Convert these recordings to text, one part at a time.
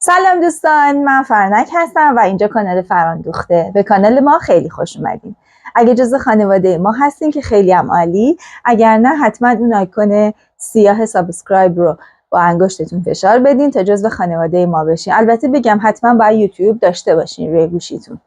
سلام دوستان، من فرنک هستم و اینجا کانال فران دوخته. به کانال ما خیلی خوش اومدین. اگه جزو خانواده ما هستین که خیلی هم عالی، اگر نه حتما اون آیکون سیاه سابسکرایب رو با انگشتتون فشار بدین تا جزو خانواده ما بشین. البته بگم حتما باید یوتیوب داشته باشین روی گوشیتون.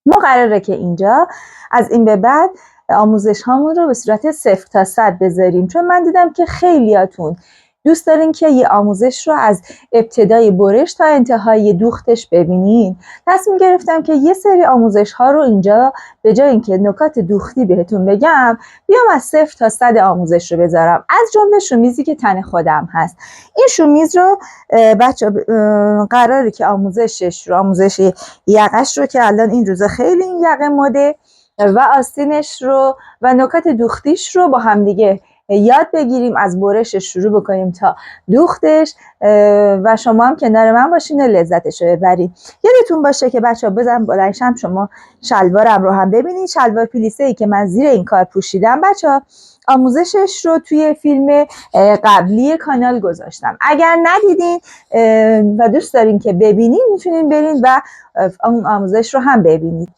ما قراره که اینجا از این به بعد آموزش هامون رو به صورت 0 تا 100 بذاریم، چون من دیدم که خیلیاتون دوست دارین که یه آموزش رو از ابتدای برش تا انتهای دوختش ببینین. تصمیم گرفتم که یه سری آموزش ها رو اینجا به جای اینکه نکات دوختی بهتون بگم، بیام از 0 تا 100 آموزش رو بذارم، از جمله شومیزی که تن خودم هست. این شومیز رو بچه قراره که آموزش یقش رو که الان این روزا خیلی این یقه مده و آستینش رو و نکات دوختیش رو با هم دیگه یاد بگیریم، از برشش شروع بکنیم تا دوختش و شما هم کنار من باشین و لذتش رو ببرید. یادتون باشه که بچه‌ها بزن بلندشم شما شلوارم رو هم ببینید، شلوار پلیسه‌ای که من زیر این کار پوشیدم بچه‌ها آموزشش رو توی فیلم قبلی کانال گذاشتم. اگر ندیدین و دوست دارین که ببینین میتونین برین و اون آموزش رو هم ببینید.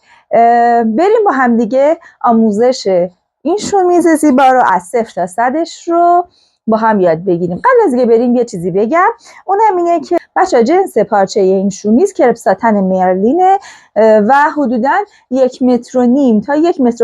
بریم با هم دیگه آموزش این شومیز زیبا رو از 0 تا 100ش رو با هم یاد بگیریم. قبل از اینکه بریم یه چیزی بگم، اونم اینه که بچه‌ها جنس پارچه این شومیز کرپ ساتن مرلینه و حدوداً 1.5 متر تا 1.70 متر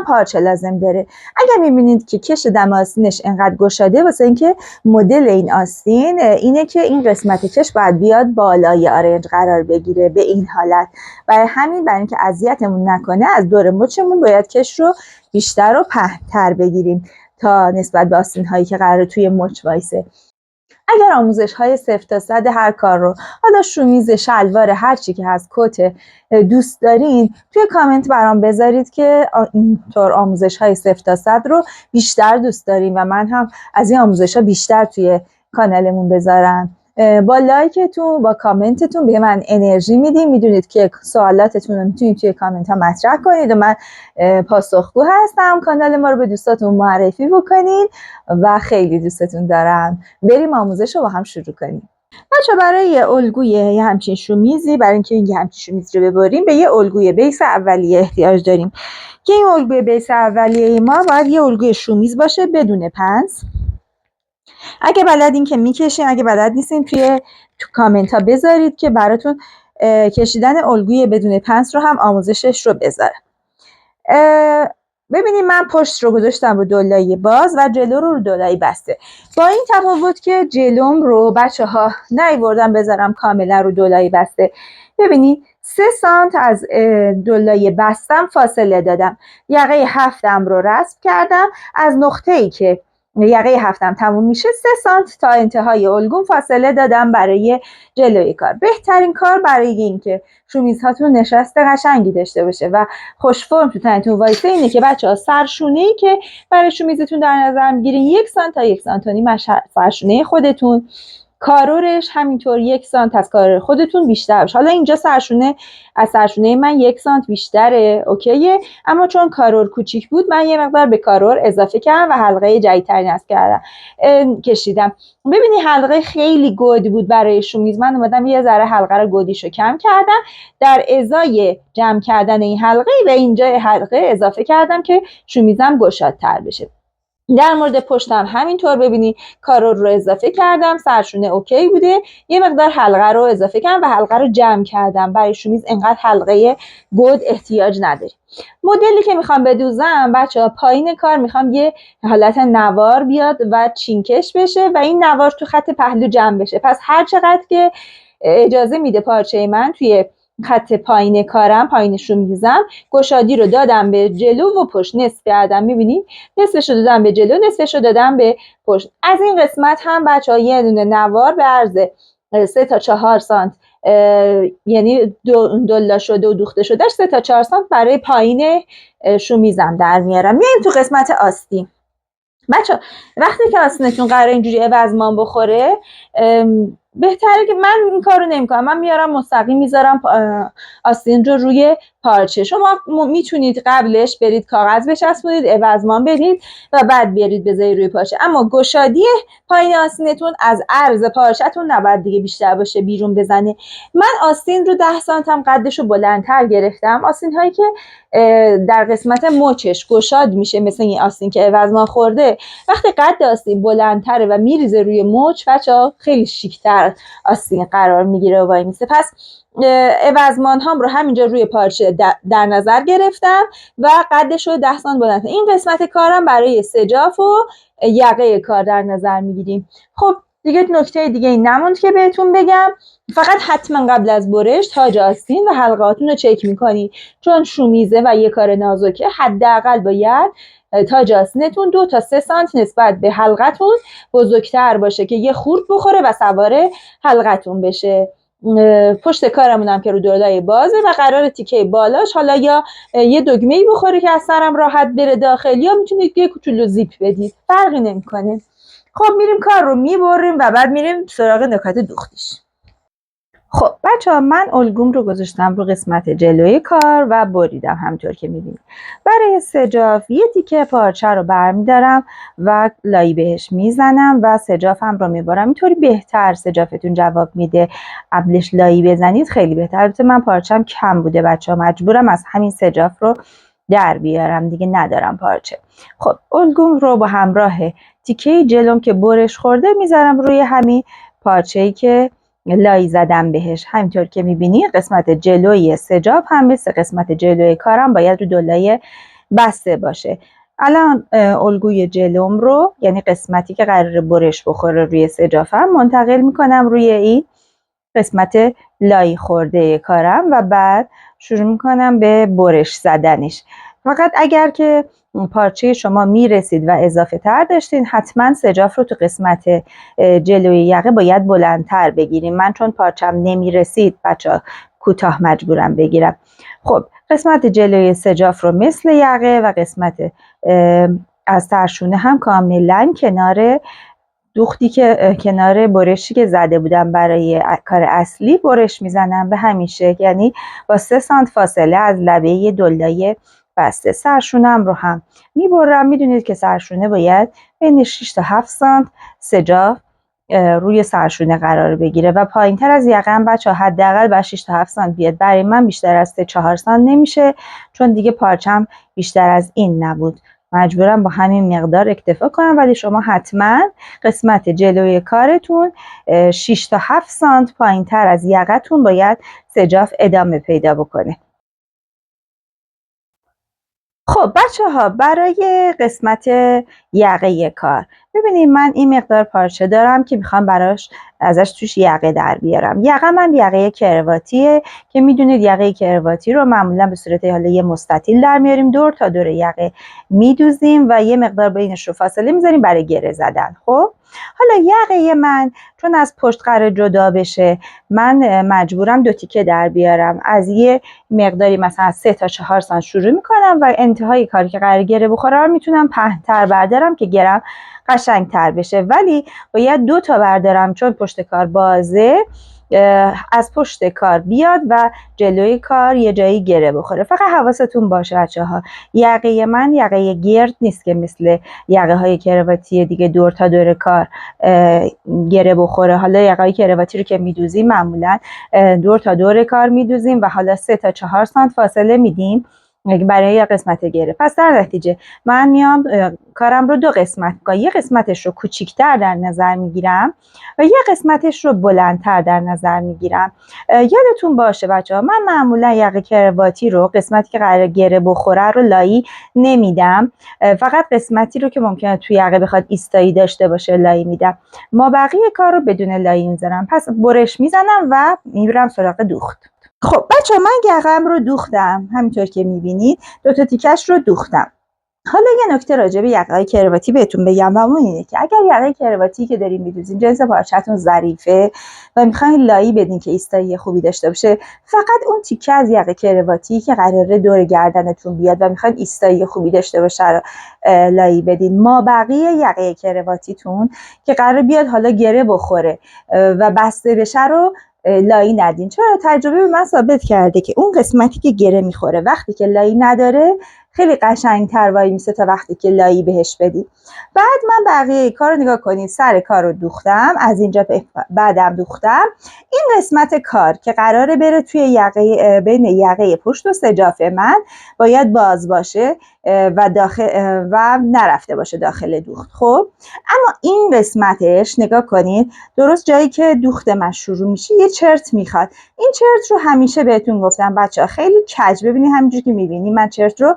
پارچه لازم داره. اگر میبینید که کش دم آستینش انقدر گشاده، واسه اینکه مدل این آستین اینه که این قسمت کش باید بیاد بالای آرنج قرار بگیره به این حالت. برای اینکه اذیتمون نکنه از دور مچمون باید کش رو بیشتر و پهن‌تر بگیریم تا نسبت به آستین هایی که قراره توی مچ وایسه. اگر آموزش های 0 تا 100 هر کار رو، حالا شومیز، شلوار، هر چی که هست، کت دوست دارین، توی کامنت برام بذارید که اینطور آموزش های 0 تا 100 رو بیشتر دوست دارین و من هم از این آموزش ها بیشتر توی کانالمون بذارم. با لایکتون، با کامنتتون به من انرژی میدین. میدونید که سوالاتتون رو میتونید توی کامنت ها مطرح کنید و من پاسخگو هستم. کانال ما رو به دوستاتون معرفی بکنین و خیلی دوستتون دارم. بریم آموزش رو با هم شروع کنیم. بچه برای یه الگوی یه همچین شومیزی، برای اینکه یه همچین شومیز رو ببریم، به یه الگوی بیس اولیه احتیاج داریم که این الگوی بیس اولیه ما باید یه الگوی شومیز باشه بدون پنس. اگه بلدین که میکشین، اگه بلد نیستین تو کامنت ها بذارید که براتون کشیدن الگوی بدون پنس رو هم آموزشش رو بذارم. ببینید من پشت رو گذاشتم رو دولایی باز و جلو رو دولایی بسته، با این تفاوت که جلوم رو بچه ها نیاوردم بذارم کاملا رو دولایی بسته. ببینید 3 سانت از دولایی بستم فاصله دادم، یقه هفتم رو رسم کردم، از نقطه‌ای که یقه هفتم تموم میشه 3 سانت تا انتهای الگوم فاصله دادم برای جلوی کار. بهترین کار برای اینکه شومیزهاتون نشست قشنگی داشته باشه و خوش فرم تو تنتون وایسه اینه که بچه‌ها سرشونه‌ای که برای شومیزتون در نظر میگیرین 1 سانت تا 1 سانت و نیم سرشونه خودتون، کارورش همینطور 1 سانت از کارور خودتون بیشتر باشه. حالا اینجا سرشونه از سرشونه من 1 سانت بیشتره، اوکیه، اما چون کارور کوچیک بود من یه مقدار به کارور اضافه کردم و حلقه جدیدتری نصب کردم کشیدم. ببینی حلقه خیلی گود بود برای شومیز، من اومدم یه ذره حلقه رو گودیشو کم کردم، در ازای جمع کردن این حلقه به اینجا حلقه اضافه کردم که شومیزم گشادتر بشه. در مورد پشتم همینطور ببینی کارور رو اضافه کردم، سرشونه اوکی بوده، یه مقدار حلقه رو اضافه کردم و حلقه رو جمع کردم. برای شومیز انقدر حلقه گود احتیاج نداری. مدلی که میخوام بدوزم بچه‌ها، پایین کار میخوام یه حالت نوار بیاد و چینکش بشه و این نوار تو خط پهلو جمع بشه. پس هر چقدر که اجازه میده پارچه من توی خط پایین کارم، پایین شومیزم، گشادی رو دادم به جلو و پشت، نصف کردم. میبینید نصفش رو دادم به جلو، نصفش رو دادم به پشت. از این قسمت هم بچه‌ها یه دونه نوار به عرض 3 تا 4 سانت، یعنی دلا شده و دوخته شدهش 3 تا 4 سانت برای پایین شومیزم در میارم. میایم تو قسمت آستین. بچه وقتی که آستینتون قراره اینجوری وزمان بخوره، بهتره که من این کارو نمیکنم، من میارم مستقیم میذارم آستین رو روی پارچه. شما میتونید قبلش برید کاغذ بچسبونید، عوضمان بدید و بعد بیارید بذارید روی پارچه، اما گشادی پایین آستینتون از عرض پارچه‌تون نباید دیگه بیشتر باشه، بیرون بزنه. من آستین رو 10 سانتم قدش رو بلندتر گرفتم. آستین هایی که در قسمت مچش گشاد میشه، مثل این آستین که عوضمان خورده، وقتی قد آستین بلندتره و میریزه روی مچ، بچه‌ها خیلی شیک‌تر آستین قرار میگیره و وای میسه. پس عوضمان هام رو همینجا روی پارچه در نظر گرفتم و قدش رو 10 سانت بلند. این قسمت کارم برای سجاف و یقه کار در نظر میگیریم. خب دیگه نکته دیگه این نموند که بهتون بگم. فقط حتما قبل از برش تاج آستین و حلقاتون رو چک میکنی، چون شومیزه و یه کار نازکه. حداقل باید تاج آستینتون 2 تا 3 سانت نسبت به حلقتون بزرگتر باشه که یه خورد بخوره و سوار حلقتون بشه. پشت کارمون هم که رو دولای بازه و قرار تیکه بالاش حالا یا یه دگمه‌ای بخوره که از سرم راحت بره داخل، یا میتونید یه کوچولو زیپ بدید، فرقی نمیکنه. خب میریم کار رو میبریم و بعد میریم سراغ نکات دوختیش. خب بچه‌ها، من الگوم رو گذاشتم رو قسمت جلوی کار و بریدم همونطور که میبینید. برای سجاف یه تیکه پارچه رو برمیدارم و لایی بهش میزنم و سجافم رو میبرم. اینطوری بهتر سجافتون جواب میده. قبلش لایی بزنید خیلی بهتر. البته من پارچم کم بوده بچه‌ها، مجبورم از همین سجاف رو در بیارم دیگه، ندارم پارچه. خب الگوم رو با همراه تیکه جلوم که برش خورده میذارم روی همین پارچه‌ای که لای زدم بهش. همینطور که میبینی قسمت جلوی سجاف هم مثل قسمت جلوی کارم باید رو دولای بسته باشه. الان الگوی جلوم رو، یعنی قسمتی که قراره برش بخوره روی سجافم، منتقل میکنم روی این قسمت لای خورده کارم و بعد شروع میکنم به برش زدنش. فقط اگر که پارچه شما میرسید و اضافه تر داشتین، حتما سجاف رو تو قسمت جلوی یقه باید بلندتر بگیریم. من چون پارچم نمیرسید بچه کوتاه مجبورم بگیرم. خب قسمت جلوی سجاف رو مثل یقه و قسمت از سرشونه هم کاملا کنار دوختی که کنار برشی که زده بودم برای کار اصلی برش میزنم به همین شکل، یعنی با 3 سانت فاصله از لبه دولای بسته. سرشونم رو هم میبرم. میدونید که سرشونه باید بین 6 تا 7 سانت سجاف روی سرشونه قرار بگیره و پایین تر از یقه‌ام بچه‌ها حداقل باید 6 تا 7 سانت بیاد. برای من بیشتر از 4 سانت نمیشه، چون دیگه پارچم بیشتر از این نبود، مجبورم با همین مقدار اکتفا کنم. ولی شما حتما قسمت جلوی کارتون 6 تا 7 سانت پایین تر از یقتون باید سجاف ادامه پیدا بکنه. خب بچه ها، برای قسمت یقه کار ببینید من این مقدار پارچه دارم که میخوام براش ازش توش یقه در بیارم. یقه من یقه کرواتیه که میدونید یقه کرواتی رو معمولا به صورت حالا یه مستطیل در میاریم، دور تا دور یقه میدوزیم و یه مقدار بینش رو فاصله میذاریم برای گره زدن. خب حالا یقه من چون از پشت قرار جدا بشه، من مجبورم 2 تیکه در بیارم. از یه مقداری مثلا 3 تا 4 سانت شروع میکنم و انتهای کاری که قرار گره بخوره رو میتونم پهن‌تر بردارم که گرم قشنگتر بشه. ولی باید 2 تا بردارم چون پشت کار بازه، از پشت کار بیاد و جلوی کار یه جایی گره بخوره. فقط حواستون باشه بچه‌ها، یقه من یقه گرد نیست که مثل یقه های کرواتی دیگه دور تا دور کار گره بخوره. حالا یقه های کرواتی رو که میدوزیم معمولا دور تا دور کار میدوزیم و حالا 3 تا 4 سانت فاصله میدیم برای یه قسمت گره. پس در نتیجه من میام کارم رو 2 قسمت کنم، یه قسمتش رو کوچیک‌تر در نظر میگیرم و یه قسمتش رو بلندتر در نظر میگیرم. یادتون باشه بچه‌ها، من معمولا یقه کرواتی رو قسمتی که قرار گره بخوره رو لایی نمیدم، فقط قسمتی رو که ممکنه توی یقه بخواد ایستایی داشته باشه لایی میدم. ما بقیه کار رو بدون لایی میذارم. پس برش میزنم و میبرم سراغ دوخت. خب بچه من یقه‌ام رو دوختم، همینطور که میبینید 2 تا تیکش رو دوختم. حالا یه نکته راجع به یقه‌های کرواتی بهتون بگم و اون اینه که اگر یقه کرواتی که دارین میدوزین جنس پارچه‌تون ظریفه و میخواین لایی بدین که ایستایی خوبی داشته باشه، فقط اون تیکه از یقه کرواتی که قراره دور گردنتون بیاد و میخواین ایستایی خوبی داشته باشه رو لایی بدین. ما بقیه یقه کرواتیتون که قراره بیاد حالا گره بخوره و بسته بشه رو لایی ندین. چرا؟ تجربه به من ثابت کرده که اون قسمتی که گره میخوره وقتی که لایی نداره خیلی قشنگ‌تر وای میسه تا وقتی که لایی بهش بدی. بعد من بقیه کار رو نگاه کنید، سر کار رو دوختم، از اینجا بعدم دوختم. این قسمت کار که قراره بره توی یقه، بین یقه پشت و سجاف من باید باز باشه و داخل و نرفته باشه داخل دوخت. خب اما این قسمتش نگاه کنید، درست جایی که دوخت من شروع میشه یه چرت میخواد. این چرت رو همیشه بهتون گفتم بچه‌ها خیلی کج، ببینید همینجوری که میبینید من چرت رو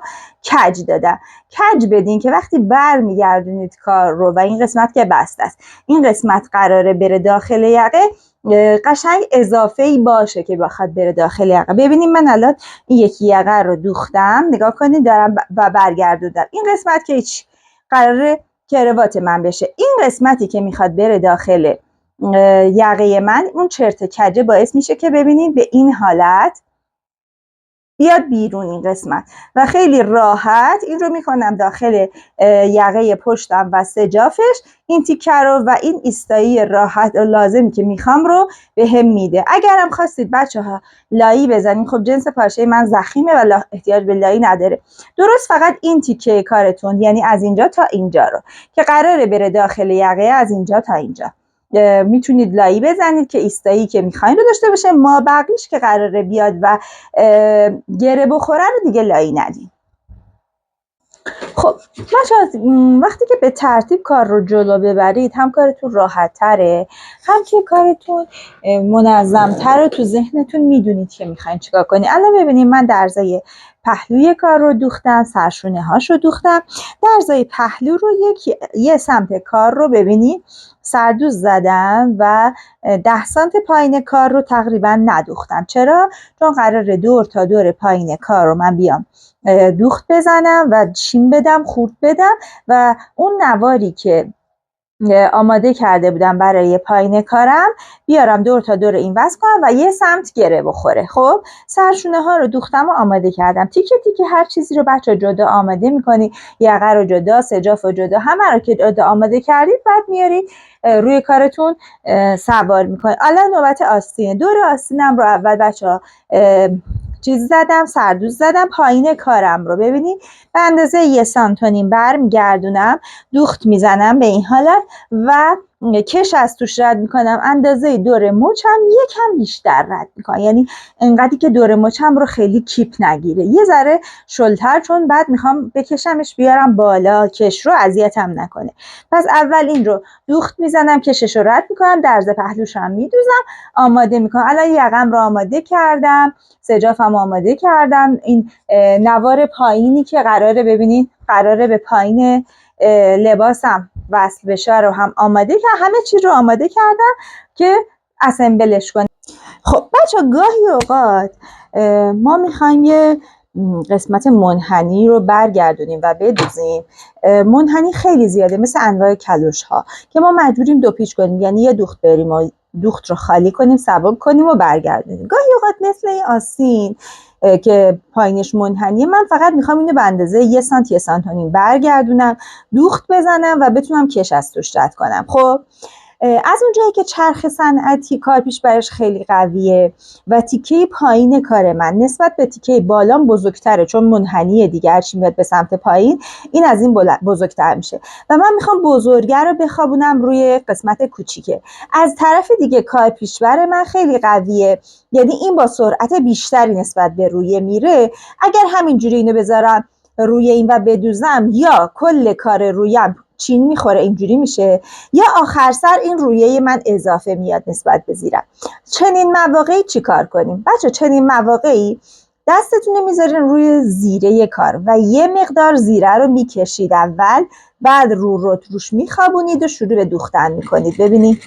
کج دادم. کج بدین که وقتی بر میگردونید کار رو و این قسمت که بسته است، این قسمت قراره بره داخل یقه، قشنگ اضافه ای باشه که بخواد بره داخل یقه. ببینید من الان این یکی یقه رو دوختم، نگاه کنید دارم و برگردوندم. این قسمت که هیچ قراره کروات من بشه، این قسمتی که میخواد بره داخل یقه من، اون چرت کجه باعث میشه که ببینید به این حالت بیاد بیرون این قسمت و خیلی راحت این رو میکنم داخل یقه پشتم و سجافش، این تیکه رو و این ایستایی راحت و لازمی که میخوام رو به هم میده. اگرم خواستید بچه ها لایی بزنید، خب جنس پارچه من ضخیمه و احتیاج به لایی نداره، درست فقط این تیکه کارتون، یعنی از اینجا تا اینجا رو که قراره بره داخل یقه، از اینجا تا اینجا میتونید لایی بزنید که ایستایی که میخواین رو داشته باشه. ما بقیش که قراره بیاد و گره بخوره رو دیگه لایی ندیم. خب وقتی که به ترتیب کار رو جلو ببرید، هم کارتون راحت تره، هم که کارتون منظم تره، تو ذهنتون میدونید که میخواین چیکار کنید. الان ببینید من درزای پهلوی کار رو دوختم، سرشونه هاش رو دوختم. درزای پهلو رو یه سمت کار رو ببینید سردوز زدم و 10 سانت پایین کار رو تقریبا ندوختم. چرا؟ چون قراره دور تا دور پایین کار رو من بیام دوخت بزنم و چین بدم، خورد بدم و اون نواری که آماده کرده بودم برای پایین کارم بیارم دور تا دور این وصل کنم و یه سمت گره بخوره. خب سرشونه ها رو دوختم و آماده کردم. تیکه تیکه هر چیزی رو بچه جدا آماده میکنی، یقه رو جدا، سجاف رو جدا، همه رو که جدا آماده کردید بعد میارید روی کارتون سوار میکنید. الان نوبت آستینه. دور آستینم رو اول بچه ها چیز زدم، سردوز زدم، پایین کارم رو ببینید به اندازه 1 سانت و نیم برمیگردونم، دوخت میزنم به این حالت و کش از توش رد میکنم. اندازه دور مچم یکم بیشتر رد میکنم، یعنی انقدری که دور مچم رو خیلی کیپ نگیره، یه ذره شلتر، چون بعد میخوام بکشمش بیارم بالا، کش رو اذیتم نکنه. پس اول این رو دوخت میزنم، کشش رو رد میکنم، درز پهلوشم میدوزم، آماده میکنم. الان یقم رو آماده کردم، سجافم آماده کردم. این نوار پایینی که قراره ببینید قراره به پایین لباسم وصل بشه رو هم آماده کردم. همه چیز رو آماده کردم که اسمبلش کنم. خب بچه گاهی اوقات ما میخوایم یه قسمت منحنی رو برگردونیم و بدوزیم. منحنی خیلی زیاده، مثل انواع کلوش ها که ما مجبوریم 2 پیچ کنیم، یعنی یه دوخت بریم و دوخت رو خالی کنیم، سبک کنیم و برگردونیم. گاهی اوقات مثل این آستین که پایینش منحنیه، من فقط میخوام اینو به اندازه 1 سانت 1 سانت و نیم برگردونم، دوخت بزنم و بتونم کش از توش رد کنم. خب از اونجایی که چرخ صنعتی کارپیش برش خیلی قویه و تیکه پایین کار من نسبت به تیکه بالام بزرگتره، چون منحنیه دیگه، هرچی میاد به سمت پایین این از این بزرگتر میشه و من میخوام بزرگه رو بخوابونم روی قسمت کوچیکه. از طرف دیگه کارپیش بر من خیلی قویه، یعنی این با سرعت بیشتری نسبت به روی میره. اگر همینجوری اینو بذارم روی این و بدوزم، یا کل کار رویم چین میخوره اینجوری میشه، یا آخر سر این رویه من اضافه میاد نسبت به زیرم. چنین مواقعی چی کار کنیم بچه؟ چنین مواقعی دستتون رو میذارین روی زیره کار و یه مقدار زیره رو میکشید اول، بعد روش میخوابونید و شروع به دوختن میکنید. ببینید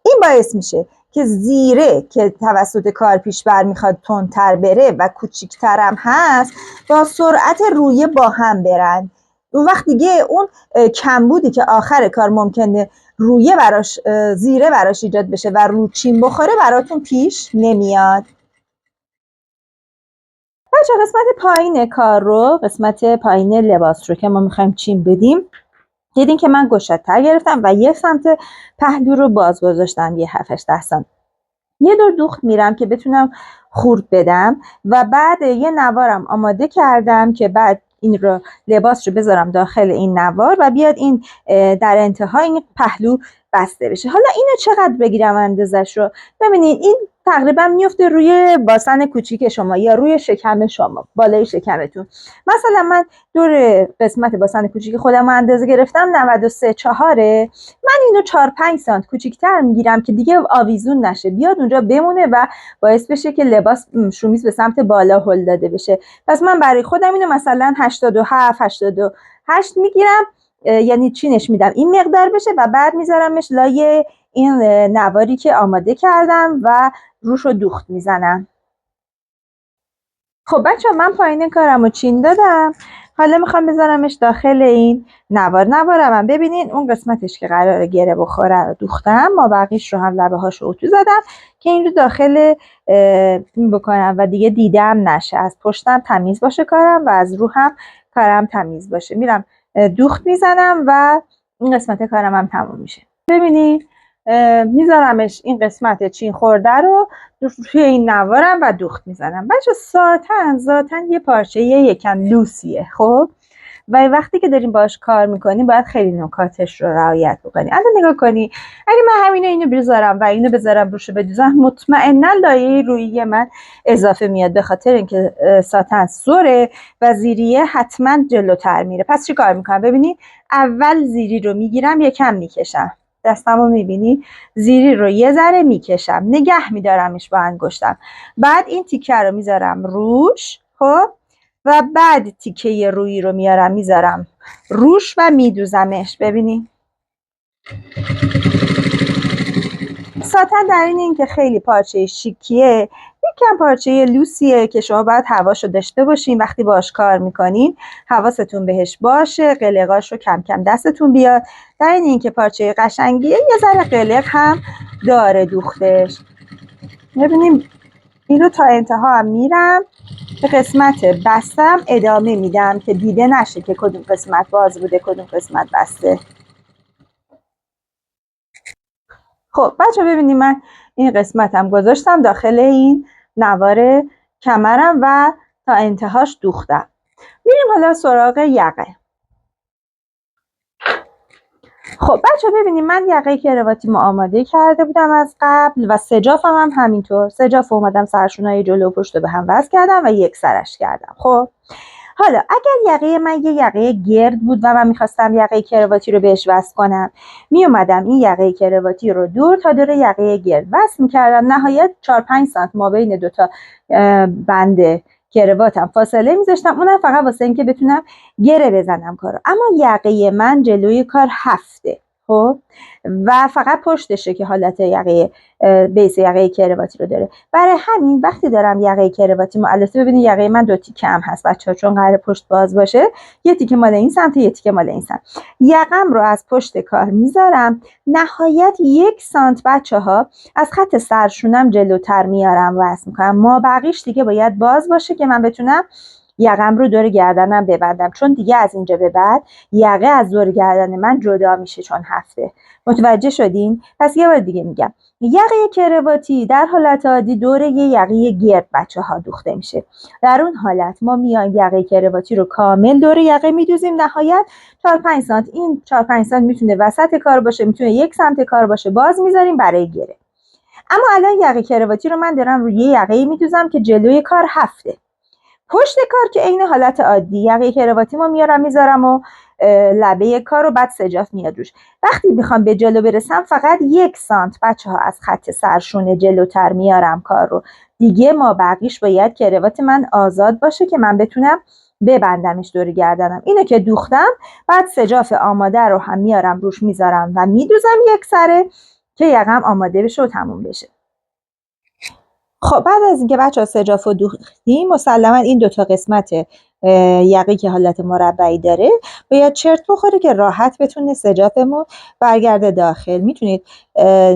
این باعث میشه که زیره که توسط کارپیشبر میخواد تندتر بره و کوچیکترم هست با سرعت رویه با هم برن. اون وقت دیگه اون کمبودی که آخر کار ممکنه رویه براش زیره براش ایجاد بشه و روچین بخوره براتون پیش نمیاد. بچه قسمت پایین کار رو، قسمت پایین لباس رو که ما میخوایم چین بدیم، دیدین که من گشادتر گرفتم و یه سمت پهلو رو باز گذاشتم، یه 7-8 سانتی. یه دور دوخت میرم که بتونم خورد بدم و بعد یه نوارم آماده کردم که بعد این رو لباس رو بذارم داخل این نوار و بیاد این در انتهای این پهلو بسته بشه. حالا اینو چقدر بگیرم اندازش رو؟ ببینید این تقریبا میفته روی باسن کوچیک شما یا روی شکم شما، بالای شکمتون. مثلا من دور قسمت باسن کوچیک خودم رو اندازه گرفتم 93/4. من اینو 4-5 سانت کوچیک‌تر میگیرم که دیگه آویزون نشه، بیاد اونجا بمونه و باعث بشه که لباس شومیز به سمت بالا هل داده بشه. پس من برای خودم اینو مثلا 87-88 میگیرم، یعنی چینش میدم این مقدار بشه و بعد میذارمش لای این نواری که آماده کردم و روش رو دوخت میزنم. خب بچه من پایین کارم رو چین دادم، حالا میخوام بذارمش داخل این نوارم. ببینین اون قسمتش که قراره گره بخوره رو دوختم، ما بقیش رو هم لبه هاش رو اتو زدم که این رو داخل این بکنم و دیگه دیدم نشه، از پشتم تمیز باشه کارم و از رو هم کارم تمیز باشه. میرم دوخت میزنم و این قسمت کارم هم تموم میشه. ببینین میذارمش این قسمت چین خورده رو توی این نوارم و دوخت میزنم. بچه ذاتاً یه پارچه یکم لوسیه، خب، و وقتی که داریم باش کار میکنیم باید خیلی نکاتش رو رعایت بکنیم. الان نگاه کنی، اگه من اینو بذارم و اینو بذارم روش بدوزم، مطمئنا لایه رویی من اضافه میاد، به خاطر اینکه ساتن سره و زیریه حتما جلوتر میره. پس چی کار میکنم؟ ببینی اول زیری رو میگیرم یکم میکشم، دستمو میبینی، زیری رو یه ذره میکشم، نگه میدارمش با انگشتم، بعد این تیکه رو میذارم روش، خب، و بعد تیکه رویی رو میذارم روش و میدوزمش. ببینی ساتن در این که خیلی پارچه شیکیه، یکم پارچه لوسیه که شما باید هواشو داشته باشین، وقتی باش کار میکنین حواستون بهش باشه، قلقاش رو کم کم دستتون بیاد. در این که پارچه قشنگیه، یه ذره قلق هم داره دوختش. ببینیم این رو تا انتها هم میرم، به قسمت بستم ادامه میدم که دیده نشه که کدوم قسمت باز بوده کدوم قسمت بسته. خب بچه ببینیم من این قسمتم گذاشتم داخل این نوار کمرم و تا انتهاش دوختم. میریم حالا سراغ یقه. خب بچه ببینیم من یقه کرواتیمو آماده کرده بودم از قبل و سجافم هم همینطور. سجاف اومدم سرشونای جلو و پشت به هم وصل کردم و یک سرش کردم. خب حالا اگر یقه من یه یقه گرد بود و من میخواستم یقه کرواتی رو بهش وصل کنم، میومدم این یقه کرواتی رو دور تا دور یقه گرد وصل میکردم، نهایت 4-5 سانت ما بین دوتا بند کرواتم فاصله میذاشتم، اونم فقط واسه اینکه بتونم گره بزنم کارو. اما یقه من جلوی کار 7، خب، و فقط پشتشه که حالت یقه بیس یقه کرواتی رو داره. برای همین وقتی دارم یقه کرواتی البته ببینید یقه من 2 تیکه هم هست بچه‌ها، چون قراره پشت باز باشه، یه تیکه مال این سمت یه تیکه مال این سمت. یقم رو از پشت کار میذارم، نهایت 1 سانت بچه‌ها از خط سرشونم جلوتر میارم وصل میکنم. ما بقیش دیگه باید باز باشه که من بتونم یقم رو دور گردنم ببندم، چون دیگه از اینجا به بعد یقه از دور گردن من جدا میشه چون 7. متوجه شدین؟ پس یه بار دیگه میگم، یقه کرواتی در حالت عادی دور یه یقه گرد بچه‌ها دوخته میشه. در اون حالت ما میایم یقه کرواتی رو کامل دور یقه میدوزیم، نهایت 4-5 سانت. این 4-5 سانت میتونه وسط کار باشه، میتونه یک سمت کار باشه، باز میذاریم برای گره. اما الان یقه کرواتی رو من دارم روی یقه میدوزم که جلوی کار 7. پشت کار که عین حالت عادی یقه کرواتیمو میارم میذارم و لبه کار رو بعد سجاف میاد روش. وقتی میخوام به جلو برسم فقط 1 سانت بچه‌ها از خط سرشونه جلوتر میارم کار رو، دیگه ما بقیش باید کروات من آزاد باشه که من بتونم ببندمش دور گردنم. اینو که دوختم بعد سجاف آماده رو هم میارم روش میذارم و میدوزم یک سره که یقم آماده بشه و تموم بشه. خب بعد از اینکه بچه‌ها سجاف رو دوختیم، مسلما این دوتا قسمت یقی که حالت مربعی داره باید چرت بخوره که راحت بتونه سجافمون برگرده داخل. میتونید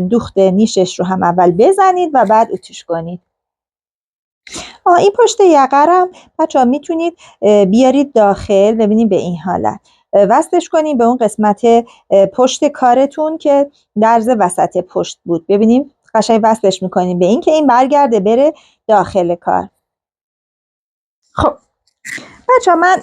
دوخت نیشش رو هم اول بزنید و بعد اتوش کنید. این پشت یقه رو بچه‌ها میتونید بیارید داخل. ببینید به این حالت وصلش کنید به اون قسمت پشت کارتون که درز وسط پشت بود. ببینید قشنگ وصلش میکنید به این که این برگرده بره داخل کار. خب بچه‌ها من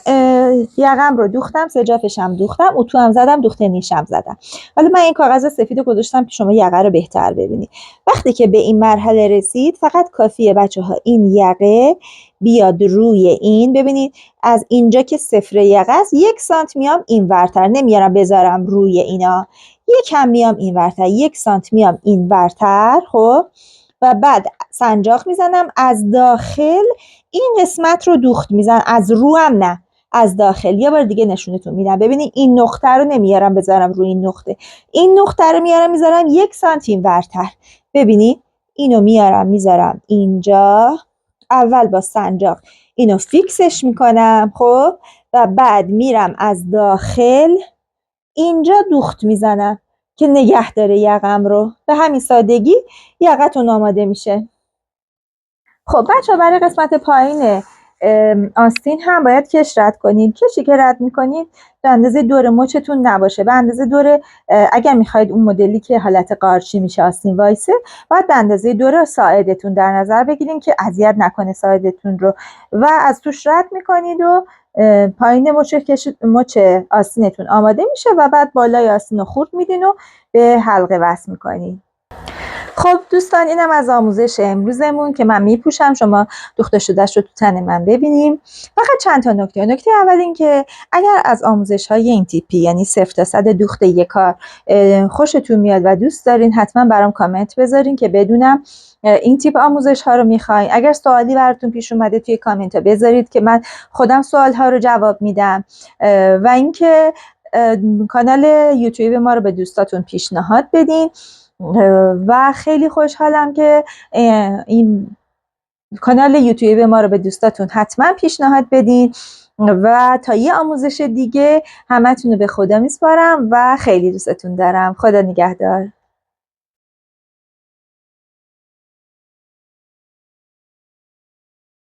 یقم رو دوختم، سجافشم دوختم، اتو هم زدم، دوخت نیشم زدم. حالا من این کاغذ سفید رو گذاشتم که شما یقه رو بهتر ببینید. وقتی که به این مرحله رسید فقط کافیه بچه‌ها این یقه بیاد روی این. ببینید از اینجا که صفر یقه است 1 سانت میام این ورتر، نمیارم بذارم روی اینا، یکم میام این ورتر، 1 سانت میام این ورتر. خب و بعد سنجاق میزنم از داخل این قسمت رو دوخت میزنم، از رو هم نه، از داخل. یه بار دیگه نشونتون میدم. ببینید این نقطه رو نمیارم بذارم روی این نقطه، این نقطه رو میارم میذارم 1 سانتی ورتر. ببینید اینو میارم میذارم اینجا، اول با سنجاق اینو فیکسش میکنم. خب و بعد میرم از داخل اینجا دوخت میزنم که نگه داره یقم رو. به همین سادگی یقتون آماده میشه. خب بچه برای قسمت پایین آستین هم باید کش رد کنید. کشی که رد میکنید به اندازه دور مچتون نباشه، به اندازه دور، اگر میخواید اون مدلی که حالت قارچی میشه آستین وایسه، باید به اندازه دور ساعدتون در نظر بگیریم که اذیت نکنه ساعدتون رو، و از توش رد میکنید و پایین مچ آستینتون آماده میشه و بعد بالای آستین رو خورد میدین و به حلقه وصل میکنید. خب دوستان اینم از آموزش امروزمون که من میپوشم، شما دوخته شدهش رو تو تن من ببینیم. فقط چند تا نکته اول این که اگر از آموزش های این تیپی یعنی 0 تا 100 دوخت یک کار خوشتون میاد و دوست دارین، حتما برام کامنت بذارین که بدونم این تیپ آموزش ها رو میخواین. اگر سوالی براتون پیش اومده توی کامنت ها بذارید که من خودم سوال ها رو جواب میدم. و اینکه کانال یوتیوب ما رو به دوستاتون پیشنهاد بدین و خیلی خوشحالم که این کانال یوتیوب ما رو به دوستاتون حتما پیشنهاد بدین. و تا یه آموزش دیگه همتون رو به خدا میسپارم و خیلی دوستتون دارم. خدا نگهدار.